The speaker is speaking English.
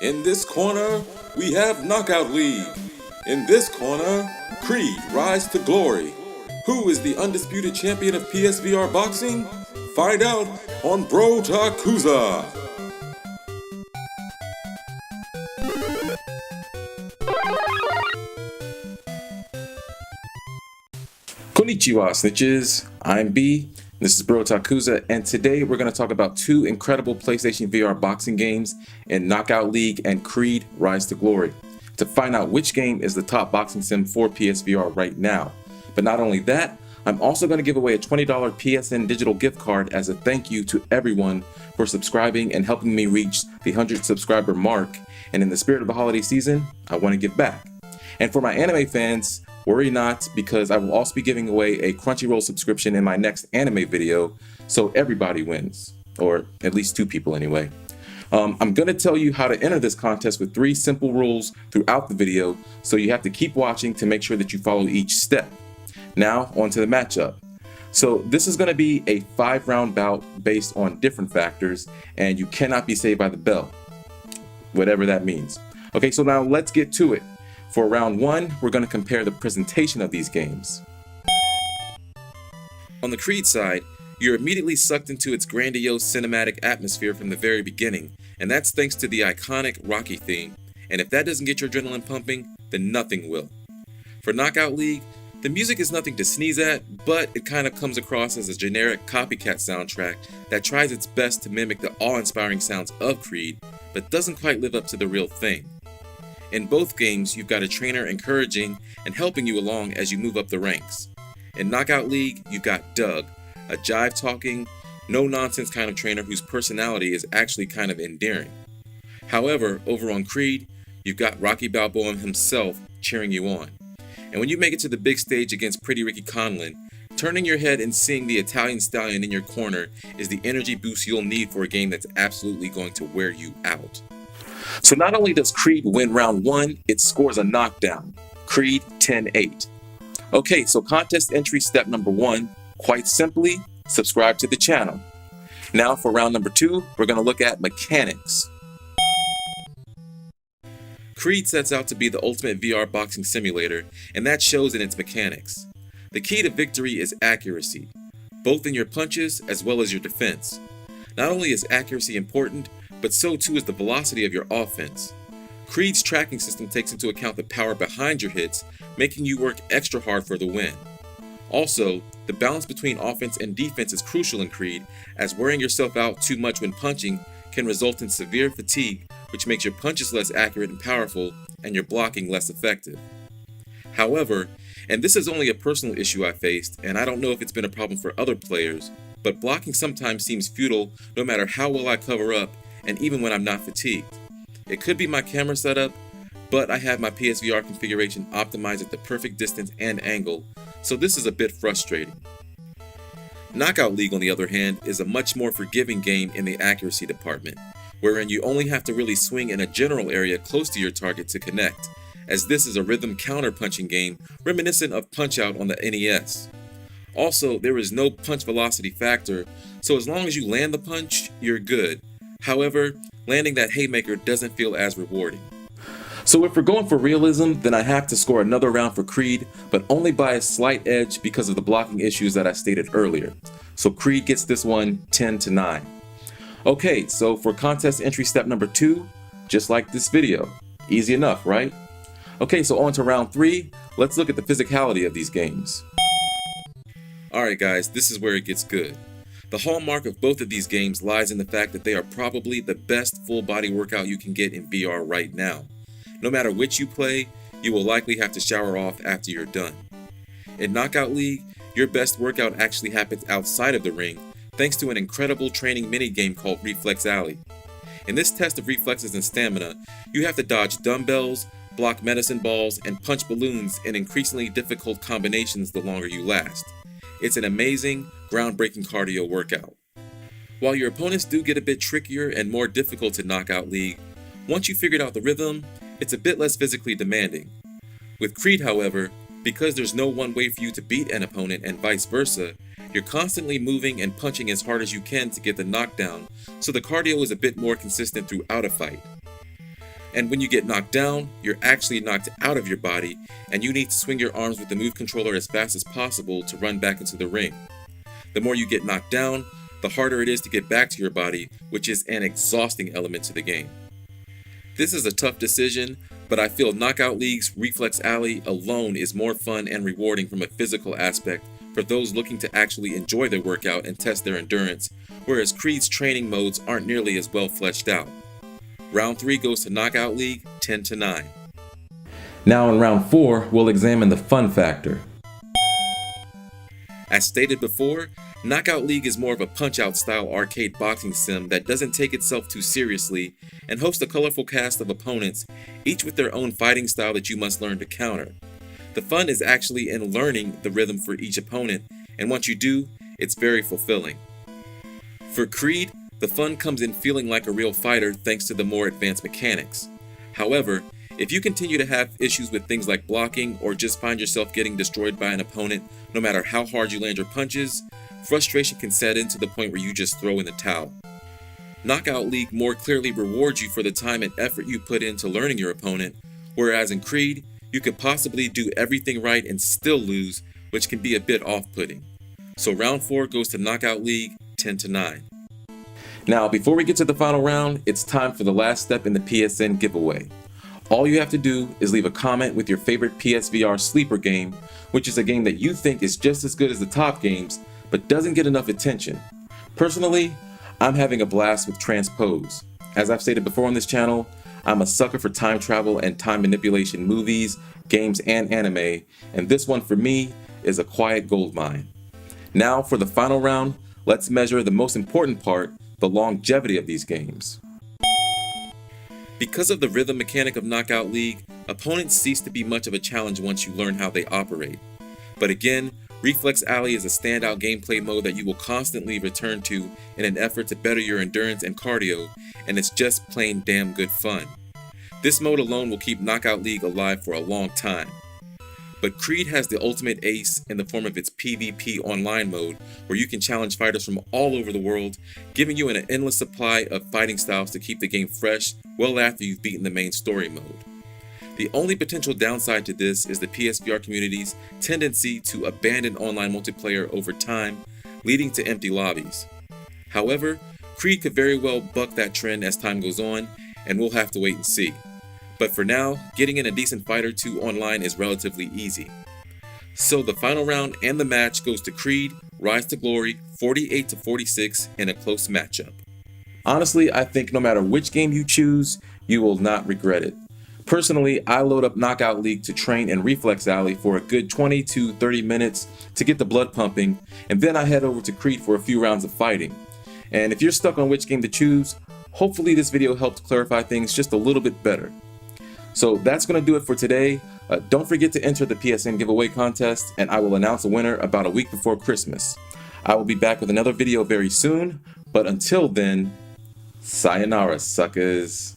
In this corner, we have Knockout League. In this corner, Creed Rise to Glory. Who is the undisputed champion of PSVR boxing? Find out on Bro Takuza. Konnichiwa, snitches. I'm B. This is Bro Takuza, and today we're going to talk about two incredible PlayStation VR boxing games in Knockout League and Creed Rise to Glory, to find out which game is the top boxing sim for PSVR right now. But not only that, I'm also going to give away a $20 PSN digital gift card as a thank you to everyone for subscribing and helping me reach the 100 subscriber mark. And in the spirit of the holiday season, I want to give back. And for my anime fans, worry not, because I will also be giving away a Crunchyroll subscription in my next anime video, so everybody wins, or at least two people anyway. I'm going to tell you how to enter this contest with 3 simple rules throughout the video, so you have to keep watching to make sure that you follow each step. Now, on to the matchup. So this is going to be a 5-round bout based on different factors, and you cannot be saved by the bell, whatever that means. Okay, so now let's get to it. For round 1, we're going to compare the presentation of these games. On the Creed side, you're immediately sucked into its grandiose cinematic atmosphere from the very beginning, and that's thanks to the iconic Rocky theme, and if that doesn't get your adrenaline pumping, then nothing will. For Knockout League, the music is nothing to sneeze at, but it kind of comes across as a generic copycat soundtrack that tries its best to mimic the awe-inspiring sounds of Creed, but doesn't quite live up to the real thing. In both games, you've got a trainer encouraging and helping you along as you move up the ranks. In Knockout League, you've got Doug, a jive-talking, no-nonsense kind of trainer whose personality is actually kind of endearing. However, over on Creed, you've got Rocky Balboa himself cheering you on. And when you make it to the big stage against Pretty Ricky Conlon, turning your head and seeing the Italian stallion in your corner is the energy boost you'll need for a game that's absolutely going to wear you out. So not only does Creed win round 1, it scores a knockdown. Creed 10-8. Okay, so contest entry step number 1, quite simply, subscribe to the channel. Now for round number 2, we're going to look at mechanics. Creed sets out to be the ultimate VR boxing simulator, and that shows in its mechanics. The key to victory is accuracy, both in your punches as well as your defense. Not only is accuracy important, but so too is the velocity of your offense. Creed's tracking system takes into account the power behind your hits, making you work extra hard for the win. Also, the balance between offense and defense is crucial in Creed, as wearing yourself out too much when punching can result in severe fatigue, which makes your punches less accurate and powerful, and your blocking less effective. However, and this is only a personal issue I faced, and I don't know if it's been a problem for other players, but blocking sometimes seems futile no matter how well I cover up, and even when I'm not fatigued. It could be my camera setup, but I have my PSVR configuration optimized at the perfect distance and angle, so this is a bit frustrating. Knockout League, on the other hand, is a much more forgiving game in the accuracy department, wherein you only have to really swing in a general area close to your target to connect, as this is a rhythm counter-punching game reminiscent of Punch-Out on the NES. Also, there is no punch velocity factor, so as long as you land the punch, you're good. However, landing that haymaker doesn't feel as rewarding. So if we're going for realism, then I have to score another round for Creed, but only by a slight edge because of the blocking issues that I stated earlier. So Creed gets this one 10-9. Okay, so for contest entry step number 2, just like this video. Easy enough, right? Okay, so on to round 3, let's look at the physicality of these games. Alright guys, this is where it gets good. The hallmark of both of these games lies in the fact that they are probably the best full body workout you can get in VR right now. No matter which you play, you will likely have to shower off after you're done. In Knockout League, your best workout actually happens outside of the ring, thanks to an incredible training minigame called Reflexality. In this test of reflexes and stamina, you have to dodge dumbbells, block medicine balls, and punch balloons in increasingly difficult combinations the longer you last. It's an amazing, groundbreaking cardio workout. While your opponents do get a bit trickier and more difficult in Knockout League, once you figured out the rhythm, it's a bit less physically demanding. With Creed, however, because there's no one way for you to beat an opponent and vice versa, you're constantly moving and punching as hard as you can to get the knockdown, so the cardio is a bit more consistent throughout a fight. And when you get knocked down, you're actually knocked out of your body, and you need to swing your arms with the move controller as fast as possible to run back into the ring. The more you get knocked down, the harder it is to get back to your body, which is an exhausting element to the game. This is a tough decision, but I feel Knockout League's Reflex Alley alone is more fun and rewarding from a physical aspect for those looking to actually enjoy their workout and test their endurance, whereas Creed's training modes aren't nearly as well fleshed out. Round 3 goes to Knockout League 10-9. Now in round 4, we'll examine the fun factor. As stated before, Knockout League is more of a punch-out style arcade boxing sim that doesn't take itself too seriously and hosts a colorful cast of opponents, each with their own fighting style that you must learn to counter. The fun is actually in learning the rhythm for each opponent, and once you do, it's very fulfilling. For Creed, the fun comes in feeling like a real fighter thanks to the more advanced mechanics. However, if you continue to have issues with things like blocking or just find yourself getting destroyed by an opponent no matter how hard you land your punches, frustration can set in to the point where you just throw in the towel. Knockout League more clearly rewards you for the time and effort you put into learning your opponent, whereas in Creed, you could possibly do everything right and still lose, which can be a bit off-putting. So round 4 goes to Knockout League 10-9. Now, before we get to the final round, it's time for the last step in the PSN giveaway. All you have to do is leave a comment with your favorite PSVR sleeper game, which is a game that you think is just as good as the top games, but doesn't get enough attention. Personally, I'm having a blast with Transpose. As I've stated before on this channel, I'm a sucker for time travel and time manipulation movies, games, and anime, and this one for me is a quiet goldmine. Now for the final round, let's measure the most important part, the longevity of these games. Because of the rhythm mechanic of Knockout League, opponents cease to be much of a challenge once you learn how they operate. But again, Reflex Alley is a standout gameplay mode that you will constantly return to in an effort to better your endurance and cardio, and it's just plain damn good fun. This mode alone will keep Knockout League alive for a long time. But Creed has the ultimate ace in the form of its PvP online mode, where you can challenge fighters from all over the world, giving you an endless supply of fighting styles to keep the game fresh well after you've beaten the main story mode. The only potential downside to this is the PSVR community's tendency to abandon online multiplayer over time, leading to empty lobbies. However, Creed could very well buck that trend as time goes on, and we'll have to wait and see. But for now, getting in a decent fight or two online is relatively easy. So the final round and the match goes to Creed Rise to Glory 48-46 in a close matchup. Honestly, I think no matter which game you choose, you will not regret it. Personally, I load up Knockout League to train in Reflex Alley for a good 20 to 30 minutes to get the blood pumping, and then I head over to Creed for a few rounds of fighting. And if you're stuck on which game to choose, hopefully this video helped clarify things just a little bit better. So that's going to do it for today. Don't forget to enter the PSN giveaway contest, and I will announce a winner about a week before Christmas. I will be back with another video very soon, but until then, sayonara, suckers.